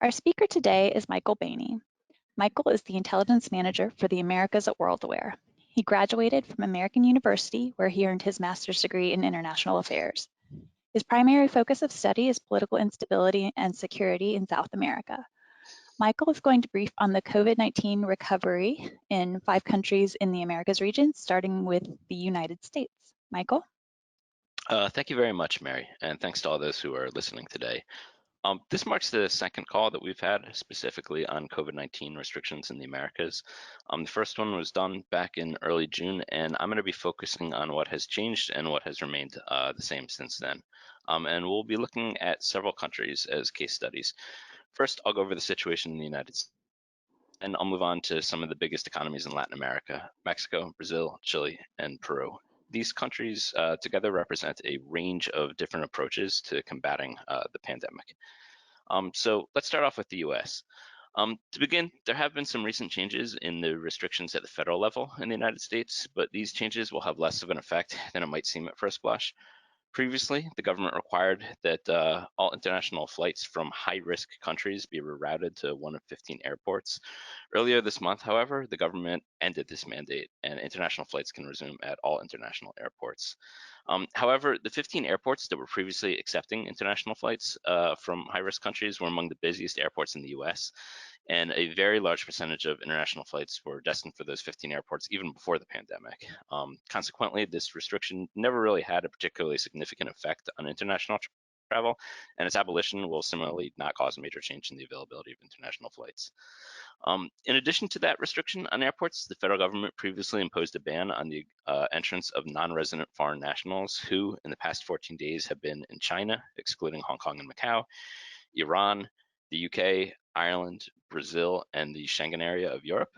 Our speaker today is Michael Bainey. Michael is the Intelligence Manager for the Americas at WorldAware. He graduated from American University, where he earned his master's degree in international affairs. His primary focus of study is political instability and security in South America. Michael is going to brief on the COVID-19 recovery in 5 countries in the Americas region, starting with the United States. Michael? Thank you very much, Mary, and thanks to all those who are listening today. This marks the second call that we've had specifically on COVID-19 restrictions in the Americas. The first one was done back in early June, and I'm going to be focusing on what has changed and what has remained the same since then. And we'll be looking at several countries as case studies. First, I'll go over the situation in the United States, and I'll move on to some of the biggest economies in Latin America: Mexico, Brazil, Chile, and Peru. These countries together represent a range of different approaches to combating the pandemic. So let's start off with the US. To begin, there have been some recent changes in the restrictions at the federal level in the United States, but these changes will have less of an effect than it might seem at first blush. Previously, the government required that all international flights from high-risk countries be rerouted to one of 15 airports. Earlier this month, however, the government ended this mandate, and international flights can resume at all international airports. However, the 15 airports that were previously accepting international flights from high-risk countries were among the busiest airports in the US, and a very large percentage of international flights were destined for those 15 airports even before the pandemic. Consequently, this restriction never really had a particularly significant effect on international travel, and its abolition will similarly not cause a major change in the availability of international flights. In addition to that restriction on airports, the federal government previously imposed a ban on the entrance of non-resident foreign nationals who, in the past 14 days, have been in China, excluding Hong Kong and Macau, Iran, the UK, Ireland, Brazil, and the Schengen area of Europe.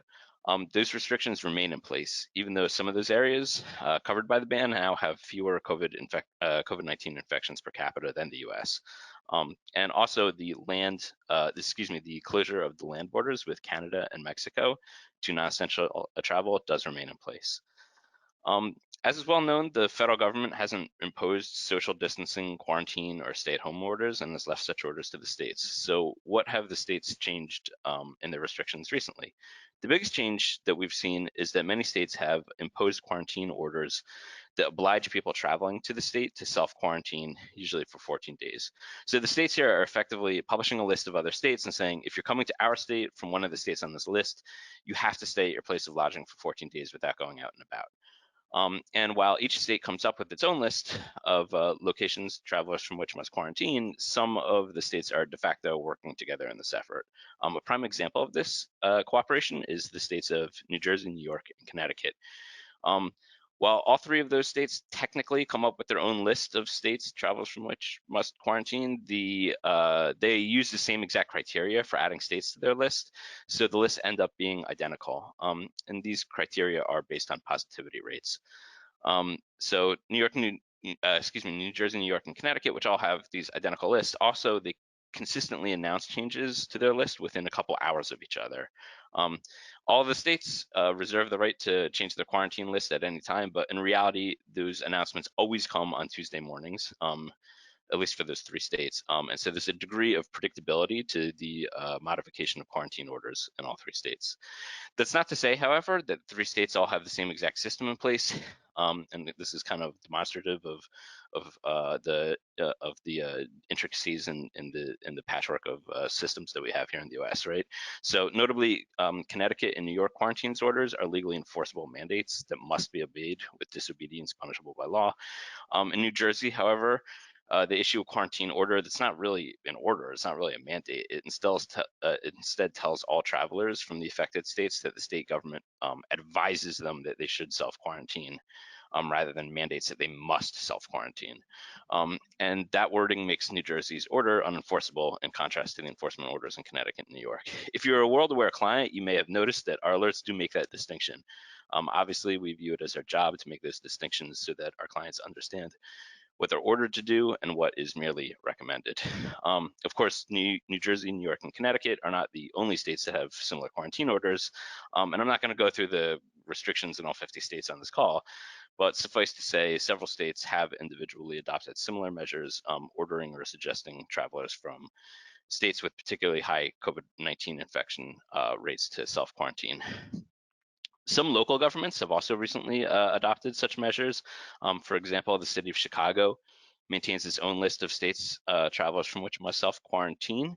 Those restrictions remain in place, even though some of those areas covered by the ban now have fewer COVID-19 infections per capita than the US. And also the closure of the land borders with Canada and Mexico to non-essential travel does remain in place. As is well known, the federal government hasn't imposed social distancing, quarantine, or stay-at-home orders, and has left such orders to the states. So what have the states changed in their restrictions recently? The biggest change that we've seen is that many states have imposed quarantine orders that oblige people traveling to the state to self-quarantine, usually for 14 days. So the states here are effectively publishing a list of other states and saying, if you're coming to our state from one of the states on this list, you have to stay at your place of lodging for 14 days without going out and about. And while each state comes up with its own list of locations travelers from which must quarantine, some of the states are de facto working together in this effort. A prime example of this cooperation is the states of New Jersey, New York, and Connecticut. While all 3 of those states technically come up with their own list of states travelers from which must quarantine, they use the same exact criteria for adding states to their list, so the lists end up being identical. And these criteria are based on positivity rates. So New Jersey, New York, and Connecticut, which all have these identical lists, also they consistently announce changes to their list within a couple hours of each other. All the states reserve the right to change their quarantine list at any time, but in reality, those announcements always come on Tuesday mornings, at least for those 3 states. And so there's a degree of predictability to the modification of quarantine orders in all 3 states. That's not to say, however, that 3 states all have the same exact system in place. And this is kind of demonstrative of the intricacies in the patchwork of systems that we have here in the U.S. Right. So notably, Connecticut and New York quarantine orders are legally enforceable mandates that must be obeyed, with disobedience punishable by law. In New Jersey, however, they issue a quarantine order that's not really an order, it's not really a mandate. It instead tells all travelers from the affected states that the state government advises them that they should self-quarantine, rather than mandates that they must self-quarantine. And that wording makes New Jersey's order unenforceable, in contrast to the enforcement orders in Connecticut and New York. If you're a WorldAware client, you may have noticed that our alerts do make that distinction. Obviously, we view it as our job to make those distinctions so that our clients understand what they're ordered to do and what is merely recommended. Of course, New Jersey, New York, and Connecticut are not the only states that have similar quarantine orders. And I'm not going to go through the restrictions in all 50 states on this call, but suffice to say, several states have individually adopted similar measures, ordering or suggesting travelers from states with particularly high COVID-19 infection rates to self-quarantine. Some local governments have also recently adopted such measures. For example, the city of Chicago maintains its own list of states travelers from which must self-quarantine,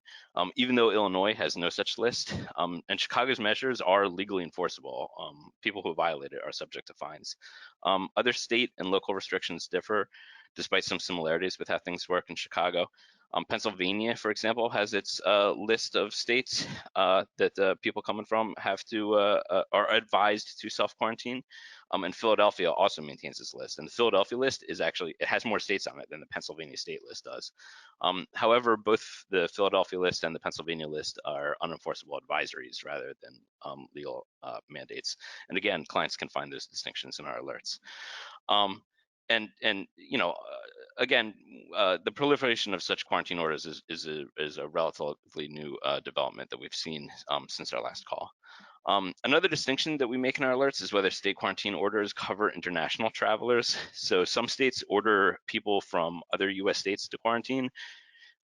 even though Illinois has no such list. And Chicago's measures are legally enforceable. People who violate it are subject to fines. Other state and local restrictions differ, despite some similarities with how things work in Chicago. Pennsylvania, for example, has its list of states that people coming from have to are advised to self-quarantine. And Philadelphia also maintains this list. And the Philadelphia list is actually, it has more states on it than the Pennsylvania state list does. However, both the Philadelphia list and the Pennsylvania list are unenforceable advisories rather than legal mandates. And again, clients can find those distinctions in our alerts. And you know, again, the proliferation of such quarantine orders is a relatively new development that we've seen since our last call. Another distinction that we make in our alerts is whether state quarantine orders cover international travelers. So some states order people from other US states to quarantine,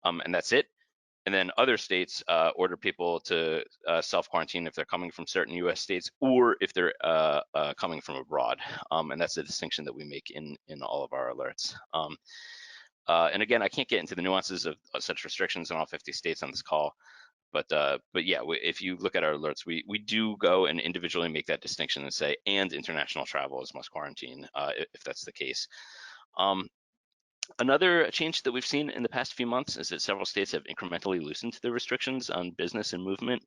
and that's it. And then other states order people to self-quarantine if they're coming from certain US states or if they're coming from abroad. And that's the distinction that we make in all of our alerts. And again, I can't get into the nuances of such restrictions in all 50 states on this call. But yeah, if you look at our alerts, we do go and individually make that distinction and say, and international travelers must quarantine if that's the case. Another change that we've seen in the past few months is that several states have incrementally loosened their restrictions on business and movement.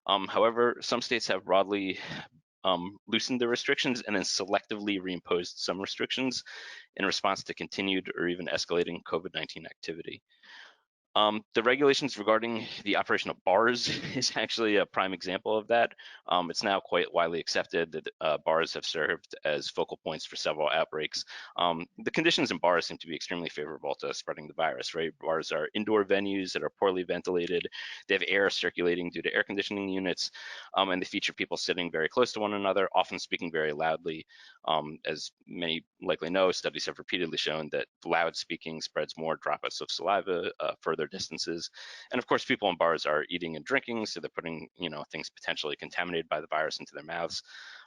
However, some states have broadly loosened the restrictions and then selectively reimposed some restrictions in response to continued or even escalating COVID-19 activity. The regulations regarding the operation of bars is actually a prime example of that. It's now quite widely accepted that bars have served as focal points for several outbreaks. The conditions in bars seem to be extremely favorable to spreading the virus, right? Bars are indoor venues that are poorly ventilated. They have air circulating due to air conditioning units, and they feature people sitting very close to one another, often speaking very loudly. As many likely know, studies have repeatedly shown that loud speaking spreads more droplets of saliva further distances. And of course, people in bars are eating and drinking, so they're putting, you know, things potentially contaminated by the virus into their mouths.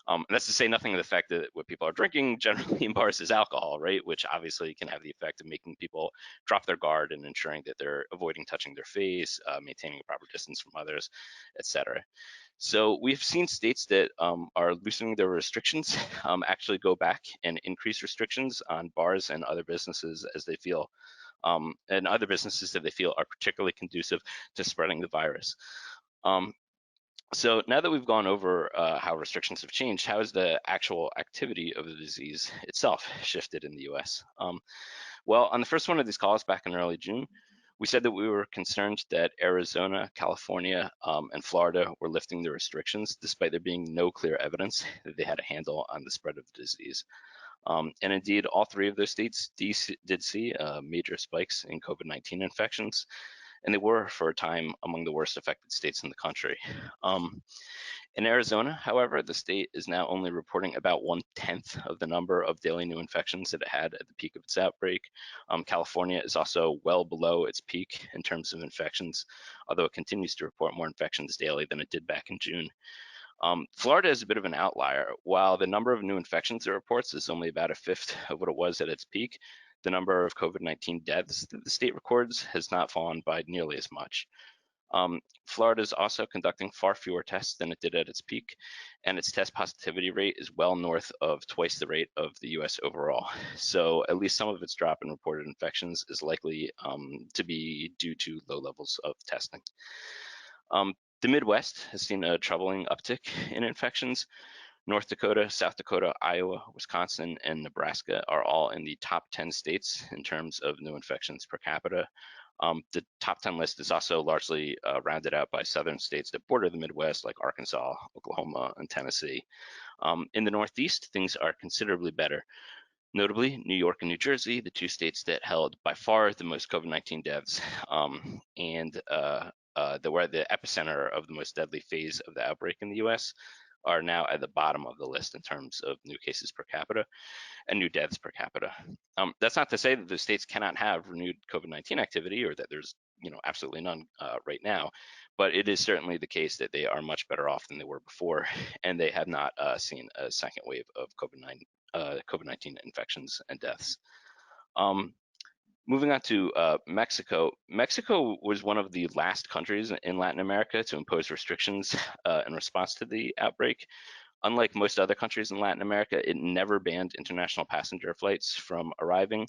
And that's to say nothing of the fact that what people are drinking generally in bars is alcohol, right? Which obviously can have the effect of making people drop their guard and ensuring that they're avoiding touching their face, maintaining a proper distance from others, etc. So we've seen states that are loosening their restrictions actually go back and increase restrictions on bars and other businesses as they feel, and other businesses that they feel are particularly conducive to spreading the virus. So now that we've gone over how restrictions have changed, how has the actual activity of the disease itself shifted in the US? Well, on the first one of these calls back in early June, we said that we were concerned that Arizona, California, and Florida were lifting their restrictions despite there being no clear evidence that they had a handle on the spread of the disease. And indeed, all three of those states did see major spikes in COVID-19 infections, and they were, for a time, among the worst affected states in the country. In Arizona, however, the state is now only reporting about 1/10 of the number of daily new infections that it had at the peak of its outbreak. California is also well below its peak in terms of infections, although it continues to report more infections daily than it did back in June. Florida is a bit of an outlier. While the number of new infections it reports is only about 1/5 of what it was at its peak, the number of COVID-19 deaths that the state records has not fallen by nearly as much. Florida is also conducting far fewer tests than it did at its peak, and its test positivity rate is well north of twice the rate of the US overall. So at least some of its drop in reported infections is likely to be due to low levels of testing. The Midwest has seen a troubling uptick in infections. North Dakota, South Dakota, Iowa, Wisconsin, and Nebraska are all in the top 10 states in terms of new infections per capita. The top 10 list is also largely rounded out by southern states that border the Midwest, like Arkansas, Oklahoma, and Tennessee. In the Northeast, things are considerably better. Notably, New York and New Jersey, the two states that held by far the most COVID-19 deaths and that were at the epicenter of the most deadly phase of the outbreak in the US, are now at the bottom of the list in terms of new cases per capita and new deaths per capita. That's not to say that the states cannot have renewed COVID-19 activity or that there's absolutely none right now. But it is certainly the case that they are much better off than they were before, and they have not seen a second wave of COVID-19 infections and deaths. Moving on to Mexico. Mexico was one of the last countries in Latin America to impose restrictions in response to the outbreak. Unlike most other countries in Latin America, it never banned international passenger flights from arriving.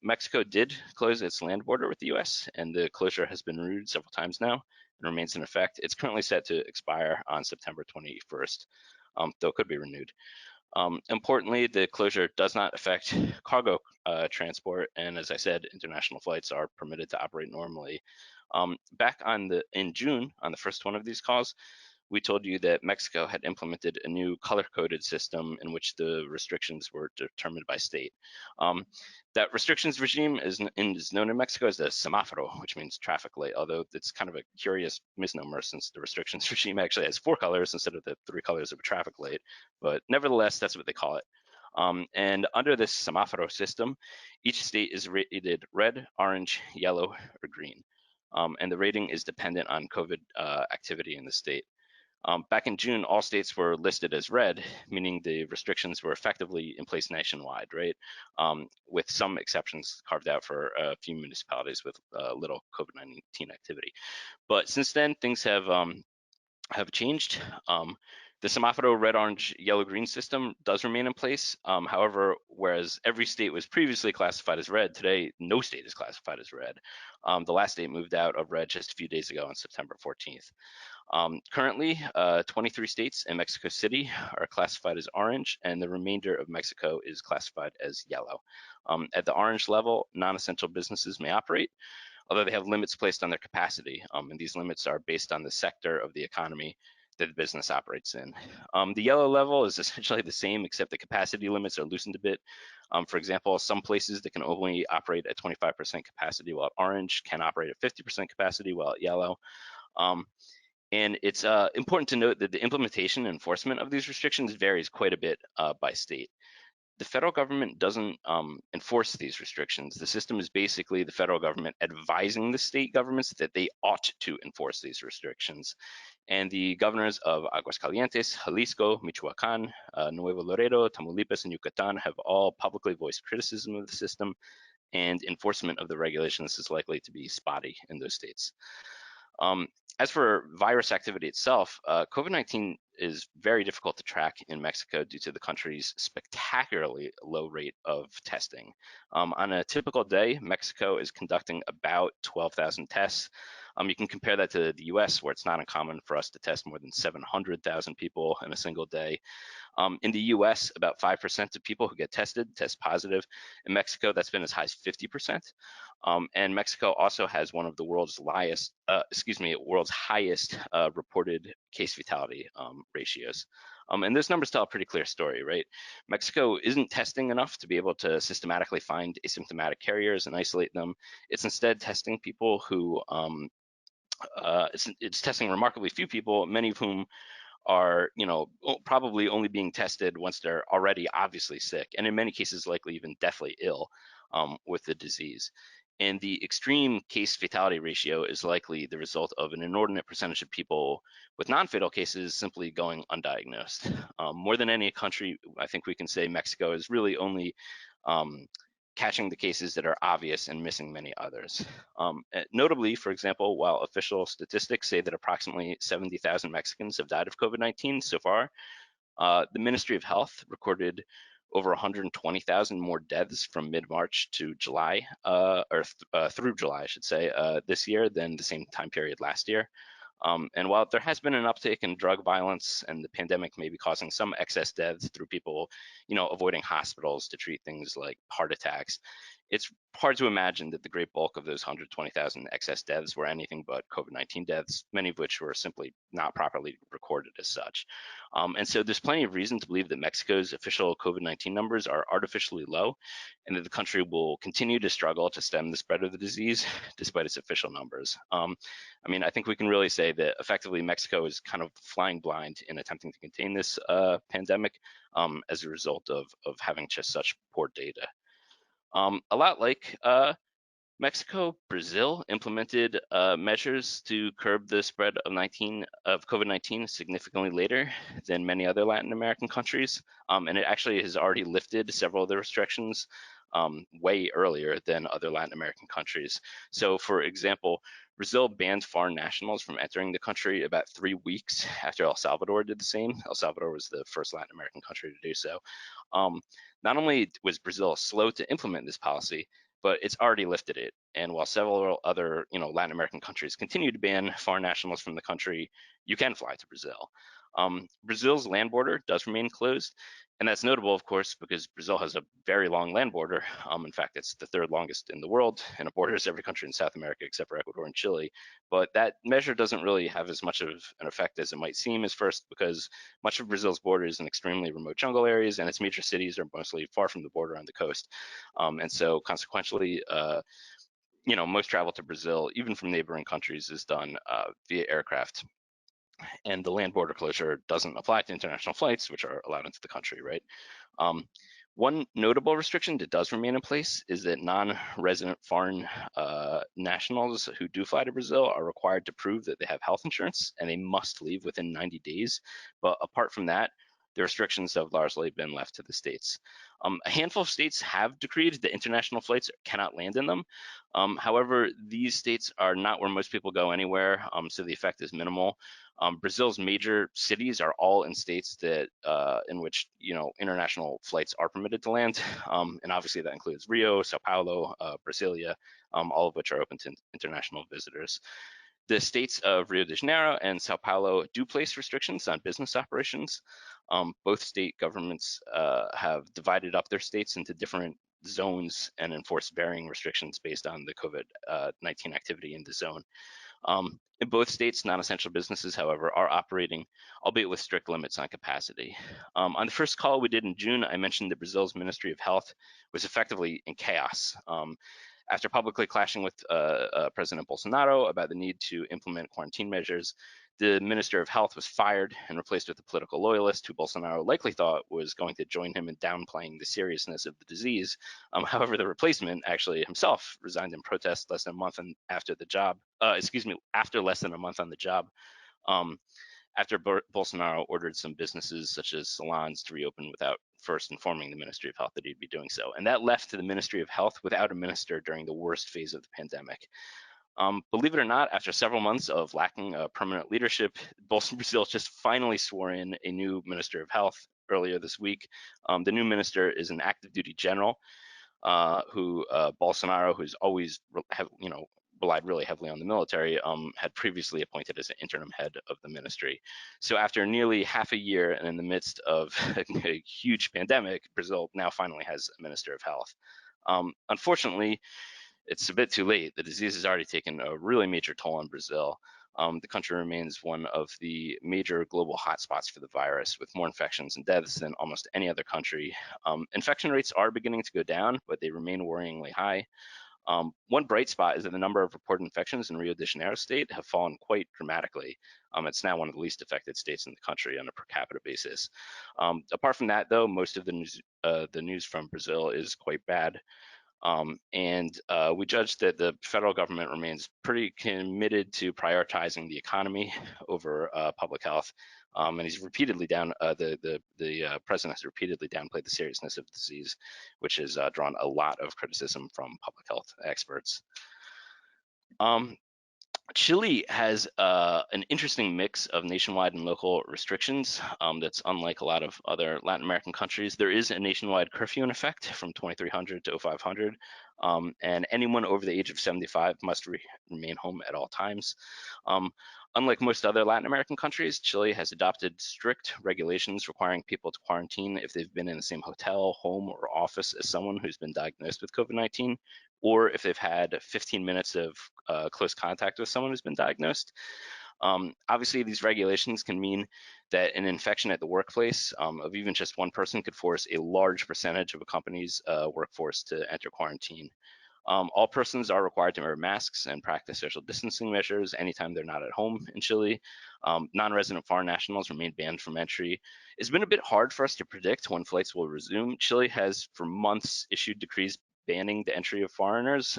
Mexico did close its land border with the US, and the closure has been renewed several times now and remains in effect. It's currently set to expire on September 21st, though it could be renewed. Importantly, the closure does not affect cargo transport, and as I said, international flights are permitted to operate normally. Back in June, on the first one of these calls, we told you that Mexico had implemented a new color-coded system in which the restrictions were determined by state. That restrictions regime is known in Mexico as the semáforo, which means traffic light, although it's kind of a curious misnomer since the restrictions regime actually has 4 colors instead of the 3 colors of a traffic light. But nevertheless, that's what they call it. And under this semáforo system, each state is rated red, orange, yellow, or green. And the rating is dependent on COVID activity in the state. Back in June, all states were listed as red, meaning the restrictions were effectively in place nationwide, right? With some exceptions carved out for a few municipalities with little COVID-19 activity. But since then, things have changed. The semáforo red, orange, yellow, green system does remain in place. However, whereas every state was previously classified as red, today no state is classified as red. The last state moved out of red just a few days ago on September 14th. Currently, 23 states and Mexico City are classified as orange, and the remainder of Mexico is classified as yellow. At the orange level, non-essential businesses may operate, although they have limits placed on their capacity, and these limits are based on the sector of the economy that the business operates in. The yellow level is essentially the same, except the capacity limits are loosened a bit. For example, some places that can only operate at 25% capacity, while orange can operate at 50% capacity, while at yellow. And it's important to note that the implementation and enforcement of these restrictions varies quite a bit by state. The federal government doesn't enforce these restrictions. The system is basically the federal government advising the state governments that they ought to enforce these restrictions. And the governors of Aguascalientes, Jalisco, Michoacán, Nuevo Laredo, Tamaulipas, and Yucatan have all publicly voiced criticism of the system, and enforcement of the regulations is likely to be spotty in those states. As for virus activity itself, COVID-19 is very difficult to track in Mexico due to the country's spectacularly low rate of testing. On a typical day, Mexico is conducting about 12,000 tests. You can compare that to the US, where it's not uncommon for us to test more than 700,000 people in a single day. In the US, about 5% of people who get tested test positive. In Mexico, that's been as high as 50%. And Mexico also has one of the world's highest reported case fatality ratios. And those numbers tell a pretty clear story, right? Mexico isn't testing enough to be able to systematically find asymptomatic carriers and isolate them. It's instead testing people who, it's testing remarkably few people, many of whom are, probably only being tested once they're already obviously sick, and in many cases likely even deathly ill with the disease. And the extreme case fatality ratio is likely the result of an inordinate percentage of people with non-fatal cases simply going undiagnosed. More than any country, I think we can say Mexico is really only catching the cases that are obvious and missing many others. Notably, for example, while official statistics say that approximately 70,000 Mexicans have died of COVID-19 so far, the Ministry of Health recorded over 120,000 more deaths from mid-March to July, through July, I should say, this year than the same time period last year. And while there has been an uptick in drug violence and the pandemic may be causing some excess deaths through people, avoiding hospitals to treat things like heart attacks, it's hard to imagine that the great bulk of those 120,000 excess deaths were anything but COVID-19 deaths, many of which were simply not properly recorded as such. And so there's plenty of reason to believe that Mexico's official COVID-19 numbers are artificially low, and that the country will continue to struggle to stem the spread of the disease despite its official numbers. I think we can really say that effectively Mexico is kind of flying blind in attempting to contain this pandemic as a result of having just such poor data. A lot like Mexico, Brazil implemented measures to curb the spread of COVID-19 significantly later than many other Latin American countries, and it actually has already lifted several of the restrictions way earlier than other Latin American countries. So, for example, Brazil banned foreign nationals from entering the country about 3 weeks after El Salvador did the same. El Salvador was the first Latin American country to do so. Not only was Brazil slow to implement this policy, but it's already lifted it. And while several other, Latin American countries continue to ban foreign nationals from the country, you can fly to Brazil. Brazil's land border does remain closed, and that's notable, of course, because Brazil has a very long land border. In fact, it's the third longest in the world, and it borders every country in South America except for Ecuador and Chile. But that measure doesn't really have as much of an effect as it might seem as first, because much of Brazil's border is in extremely remote jungle areas, and its major cities are mostly far from the border on the coast. And so consequentially, most travel to Brazil, even from neighboring countries, is done via aircraft. And the land border closure doesn't apply to international flights, which are allowed into the country, right? One notable restriction that does remain in place is that non-resident foreign nationals who do fly to Brazil are required to prove that they have health insurance, and they must leave within 90 days. But apart from that, the restrictions have largely been left to the states. A handful of states have decreed that international flights cannot land in them. However, these states are not where most people go anywhere, so the effect is minimal. Brazil's major cities are all in states that in which international flights are permitted to land, and obviously that includes Rio, Sao Paulo, Brasilia, all of which are open to international visitors. The states of Rio de Janeiro and Sao Paulo do place restrictions on business operations. Both state governments have divided up their states into different zones and enforce varying restrictions based on the COVID-19 activity in the zone. In both states, non-essential businesses, however, are operating, albeit with strict limits on capacity. On the first call we did in June, I mentioned that Brazil's Ministry of Health was effectively in chaos. After publicly clashing with President Bolsonaro about the need to implement quarantine measures, the Minister of Health was fired and replaced with a political loyalist who Bolsonaro likely thought was going to join him in downplaying the seriousness of the disease. However, the replacement actually himself resigned in protest less than a month after the job. After less than a month on the job. After Bolsonaro ordered some businesses such as salons to reopen without first informing the Ministry of Health that he'd be doing so. And that left the Ministry of Health without a minister during the worst phase of the pandemic. Believe it or not, after several months of lacking permanent leadership, Brazil just finally swore in a new Minister of Health earlier this week. The new minister is an active duty general who Bolsonaro, who's always relied really heavily on the military, had previously appointed as an interim head of the ministry. So after nearly half a year and in the midst of a huge pandemic, Brazil now finally has a Minister of Health. Unfortunately, it's a bit too late. The disease has already taken a really major toll on Brazil. The country remains one of the major global hotspots for the virus, with more infections and deaths than almost any other country. Infection rates are beginning to go down, but they remain worryingly high. One bright spot is that the number of reported infections in Rio de Janeiro state have fallen quite dramatically. It's now one of the least affected states in the country on a per capita basis. Apart from that, though, most of the news from Brazil is quite bad. And we judge that the federal government remains pretty committed to prioritizing the economy over public health. And he's repeatedly the president has repeatedly downplayed the seriousness of the disease, which has drawn a lot of criticism from public health experts. Chile has an interesting mix of nationwide and local restrictions that's unlike a lot of other Latin American countries. There is a nationwide curfew in effect from 2300 to 0500, and anyone over the age of 75 must remain home at all times. Unlike most other Latin American countries, Chile has adopted strict regulations requiring people to quarantine if they've been in the same hotel, home, or office as someone who's been diagnosed with COVID-19, or if they've had 15 minutes of close contact with someone who's been diagnosed. Obviously, these regulations can mean that an infection at the workplace of even just one person could force a large percentage of a company's workforce to enter quarantine. All persons are required to wear masks and practice social distancing measures anytime they're not at home in Chile. Non-resident foreign nationals remain banned from entry. It's been a bit hard for us to predict when flights will resume. Chile has for months issued decrees banning the entry of foreigners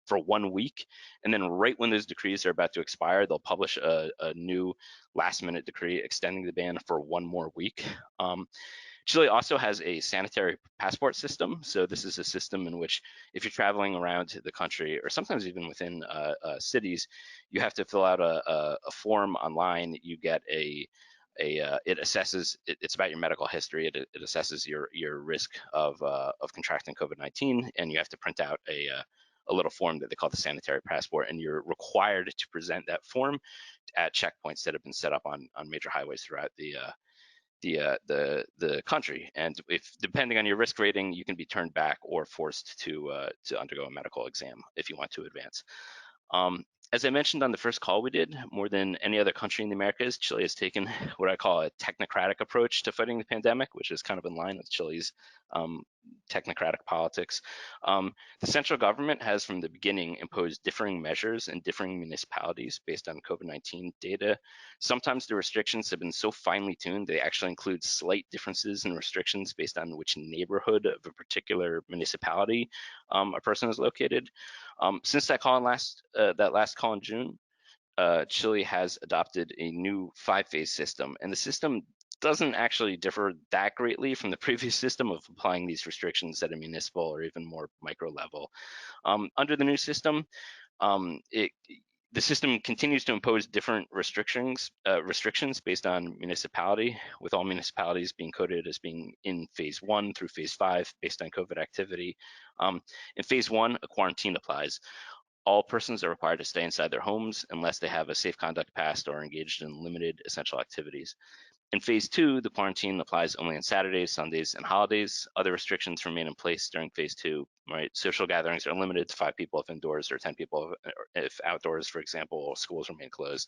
for 1 week, and then right when those decrees are about to expire, they'll publish a new last-minute decree extending the ban for 1 more week. Chile also has a sanitary passport system. So this is a system in which if you're traveling around the country, or sometimes even within cities, you have to fill out a form online. You get it assesses, it's about your medical history. It assesses your risk of contracting COVID-19, and you have to print out a little form that they call the sanitary passport, and you're required to present that form at checkpoints that have been set up on major highways throughout the country. And if depending on your risk rating, you can be turned back or forced to undergo a medical exam if you want to advance. As I mentioned on the first call we did, more than any other country in the Americas, Chile has taken what I call a technocratic approach to fighting the pandemic, which is kind of in line with Chile's technocratic politics. The central government has from the beginning imposed differing measures in differing municipalities based on COVID-19 data. Sometimes the restrictions have been so finely tuned, they actually include slight differences in restrictions based on which neighborhood of a particular municipality a person is located. Since that last call in June, Chile has adopted a new 5-phase system, and the system doesn't actually differ that greatly from the previous system of applying these restrictions at a municipal or even more micro level. Under the new system, the system continues to impose different restrictions based on municipality, with all municipalities being coded as being in phase 1 through phase 5 based on COVID activity. In phase 1, a quarantine applies. All persons are required to stay inside their homes unless they have a safe conduct pass or are engaged in limited essential activities. In phase 2, the quarantine applies only on Saturdays, Sundays, and holidays. Other restrictions remain in place during phase 2, right? Social gatherings are limited to 5 people if indoors or 10 people if outdoors, for example. Schools remain closed.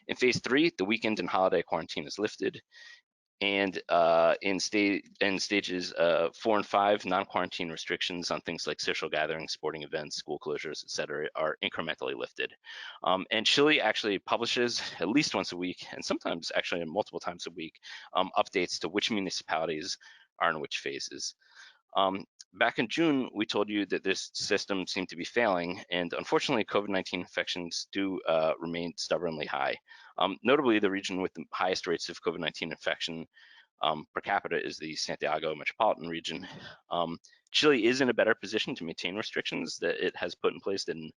In phase 3, the weekend and holiday quarantine is lifted. And in stages 4 and 5, non-quarantine restrictions on things like social gatherings, sporting events, school closures, et cetera, are incrementally lifted. And Chile actually publishes at least once a week, and sometimes actually multiple times a week, updates to which municipalities are in which phases. Back in June, we told you that this system seemed to be failing, and unfortunately, COVID-19 infections do remain stubbornly high. Notably, the region with the highest rates of COVID-19 infection per capita is the Santiago metropolitan region. Chile is in a better position to maintain restrictions that it has put in place than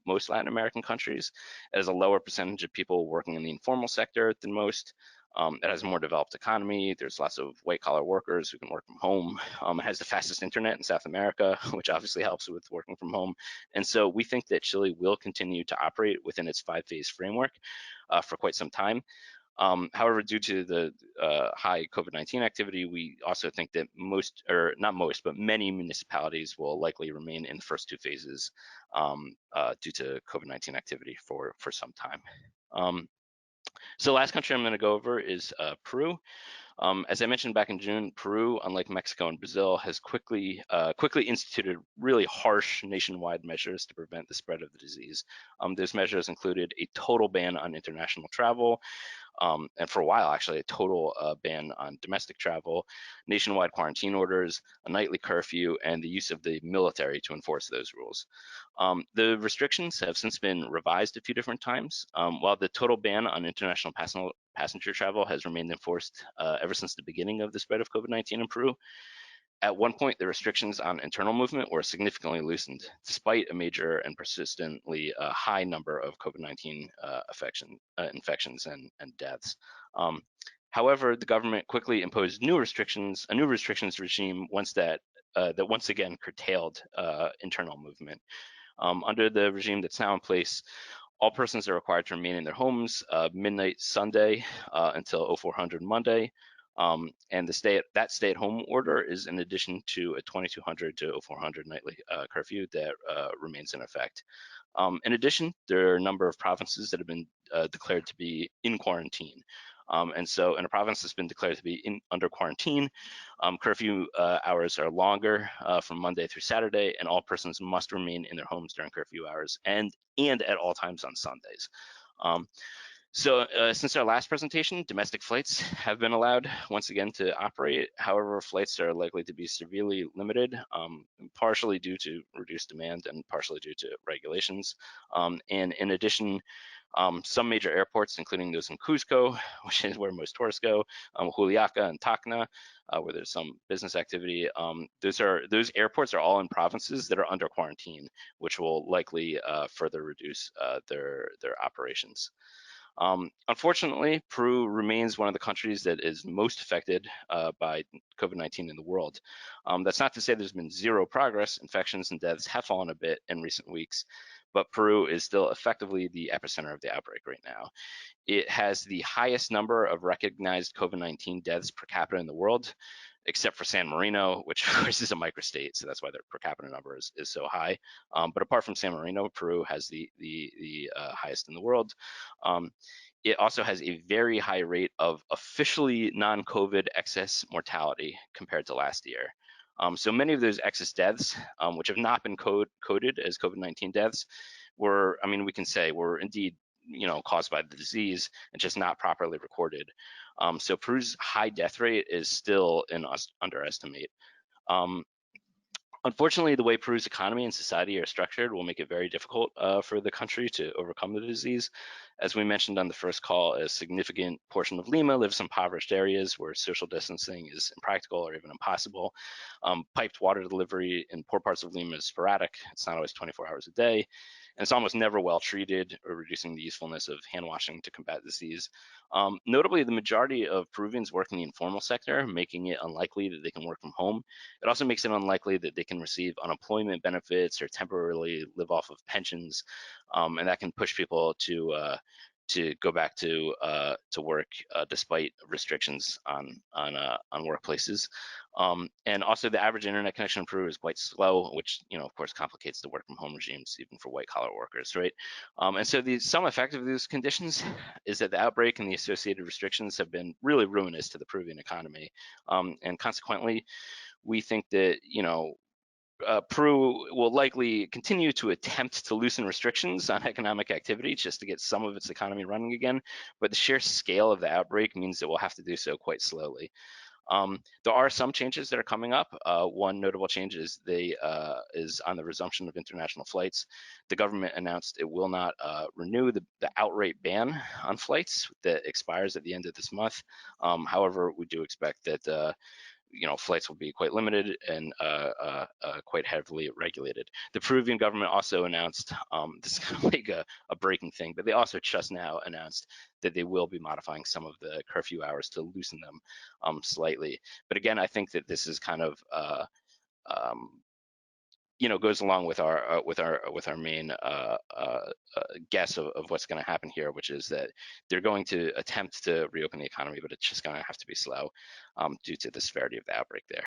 most Latin American countries. It has a lower percentage of people working in the informal sector than most. It has a more developed economy. There's lots of white-collar workers who can work from home. It has the fastest internet in South America, which obviously helps with working from home. And so we think that Chile will continue to operate within its 5-phase framework for quite some time. However, due to the high COVID-19 activity, we also think that most, or not most, but many municipalities will likely remain in the first 2 phases due to COVID-19 activity for some time. So the last country I'm going to go over is Peru. As I mentioned back in June, Peru, unlike Mexico and Brazil, has quickly instituted really harsh nationwide measures to prevent the spread of the disease. Those measures included a total ban on international travel, and for a while, actually, a total ban on domestic travel, nationwide quarantine orders, a nightly curfew, and the use of the military to enforce those rules. The restrictions have since been revised a few different times. While the total ban on international passenger travel has remained enforced ever since the beginning of the spread of COVID-19 in Peru, at one point, the restrictions on internal movement were significantly loosened, despite a major and persistently high number of COVID-19 infections and deaths. However, the government quickly imposed a new restrictions regime that once again curtailed internal movement. Under the regime that's now in place, all persons are required to remain in their homes midnight Sunday until 0400 Monday. And that stay-at-home order is in addition to a 2200 to 0400 nightly curfew that remains in effect. In addition, there are a number of provinces that have been declared to be in quarantine. And so in a province that's been declared to be under quarantine, curfew hours are longer from Monday through Saturday, and all persons must remain in their homes during curfew hours and at all times on Sundays. So since our last presentation, domestic flights have been allowed once again to operate. However, flights are likely to be severely limited, partially due to reduced demand and partially due to regulations. And in addition, some major airports, including those in Cusco, which is where most tourists go, Juliaca and Tacna, where there's some business activity. Those airports are all in provinces that are under quarantine, which will likely further reduce their operations. Unfortunately, Peru remains one of the countries that is most affected by COVID-19 in the world. That's not to say there's been zero progress. Infections and deaths have fallen a bit in recent weeks, but Peru is still effectively the epicenter of the outbreak right now. It has the highest number of recognized COVID-19 deaths per capita in the world, except for San Marino, which of course is a microstate, so that's why their per capita number is so high. But apart from San Marino, Peru has the highest in the world. It also has a very high rate of officially non-COVID excess mortality compared to last year. So many of those excess deaths, which have not been coded as COVID-19 deaths, were, I mean, we can say were indeed, caused by the disease and just not properly recorded. So Peru's high death rate is still an underestimate. Unfortunately, the way Peru's economy and society are structured will make it very difficult for the country to overcome the disease. As we mentioned on the first call, a significant portion of Lima lives in impoverished areas where social distancing is impractical or even impossible. Piped water delivery in poor parts of Lima is sporadic. It's not always 24 hours a day. And it's almost never well treated or reducing the usefulness of hand washing to combat disease. Notably, the majority of Peruvians work in the informal sector, making it unlikely that they can work from home. It also makes it unlikely that they can receive unemployment benefits or temporarily live off of pensions, and that can push people to go back to work despite restrictions on workplaces. And also, the average internet connection in Peru is quite slow, which of course complicates the work from home regimes even for white collar workers, right? And so some effect of these conditions is that the outbreak and the associated restrictions have been really ruinous to the Peruvian economy, and consequently, we think that Peru will likely continue to attempt to loosen restrictions on economic activity just to get some of its economy running again, but the sheer scale of the outbreak means that we'll have to do so quite slowly. There are some changes that are coming up. One notable change is is on the resumption of international flights. The government announced it will not renew the outright ban on flights that expires at the end of this month. However, we do expect that flights will be quite limited and quite heavily regulated. The Peruvian government also announced, this is kind of like a breaking thing, but they also just now announced that they will be modifying some of the curfew hours to loosen them slightly. But again, I think that this is kind of goes along with our main guess of what's going to happen here, which is that they're going to attempt to reopen the economy, but it's just going to have to be slow due to the severity of the outbreak there.